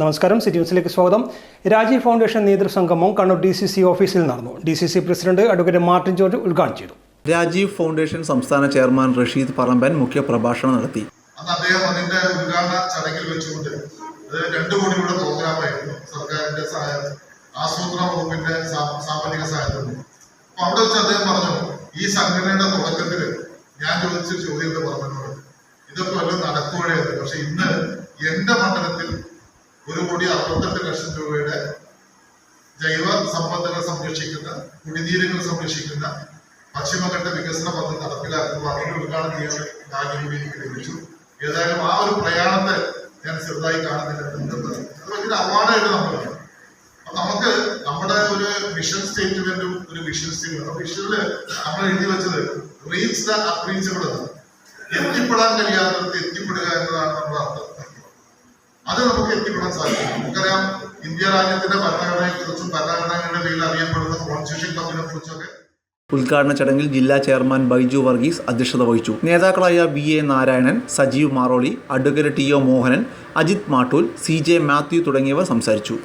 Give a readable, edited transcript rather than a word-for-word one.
നമസ്കാരം, സിറ്റി ന്യൂസിലേക്ക് സ്വാഗതം. രാജീവ് ഫൗണ്ടേഷൻ നേതൃസംഗമം കണ്ണൂർ DCC ഓഫീസിൽ നടന്നു. DCC president advocate Martin George ഉദ്ഘാടനം ചെയ്തു. രാജീവ് ഫൗണ്ടേഷൻ സംസ്ഥാന ചെയർമാൻ റഷീദ് പറമ്പൻ മുഖ്യപ്രഭാഷണം നടത്തി. അദ്ദേഹം അതിന്റെ ഉദ്ഘാടന ചടങ്ങിൽ വെച്ചുകൊണ്ട് 2 കോടിയുടെ പ്രോഗ്രാമായിരുന്നു സർക്കാരിന്റെ സഹായം, ആസൂത്രണ വകുപ്പിന്റെ സാമ്പത്തിക സഹായത്തിൽ. അപ്പൊ അവിടെ വെച്ച് അദ്ദേഹം പറഞ്ഞു, ഈ സംഘടനയുടെ തുടക്കത്തിൽ ഞാൻ ചോദിച്ച ചോദ്യത്തെ പറഞ്ഞോട് ഇതൊക്കെ വല്ലതും നടക്കുകയായിരുന്നു. പക്ഷെ ഇന്ന് എന്റെ മണ്ഡലത്തിൽ 1,68,00,000 രൂപയുടെ ജൈവ സമ്പത്തുകൾ സംരക്ഷിക്കുന്ന, കുടിനീരുകൾ സംരക്ഷിക്കുന്ന പശ്ചിമഘട്ട വികസന പദ്ധതി നടപ്പിലാക്കുന്നത് അതിന്റെ ഉദ്ഘാടനം ചെയ്യാൻ ഭാഗ്യം കൂടി എനിക്ക് ലഭിച്ചു. ഏതായാലും ആ ഒരു പ്രയാണത്തെ ഞാൻ ചെറുതായി കാണുന്നില്ല. അത് വലിയൊരു അവാർഡായിട്ട് നമ്മൾ നമുക്ക് നമ്മുടെ ഒരു മിഷൻ സ്റ്റേറ്റ്മെന്റും ഒരു വിഷൻ സ്റ്റേറ്റ്മെന്റും വിഷനില് നമ്മൾ എഴുതി വെച്ചത് റീച്ച് ദ അൺറീച്ചബിൾ ആണ്. എത്തിപ്പെടാൻ കഴിയാത്തവർക്ക് എത്തിപ്പെടുക എന്നതാണ് നമ്മുടെ അർത്ഥം. അത് നമുക്ക് എത്തിപ്പെടാൻ സാധിക്കും. നമുക്കറിയാം, ഇന്ത്യ രാജ്യത്തിന്റെ ഭരണഘടനയെ കുറിച്ചും ഭരണഘടനയുടെ പേരിൽ അറിയപ്പെടുന്ന കോൺസ്റ്റിറ്റ്യൂഷൻ കമ്മിറ്റിയെ കുറിച്ചൊക്കെ. ഉദ്ഘാടന ചടങ്ങിൽ ജില്ലാ ചെയർമാൻ ബൈജു വർഗീസ് അധ്യക്ഷത വഹിച്ചു. നേതാക്കളായ VA Narayanan, Sajeev Maroli, advocate TO Mohanan, Ajith Mattool, CJ Mathew തുടങ്ങിയവർ സംസാരിച്ചു.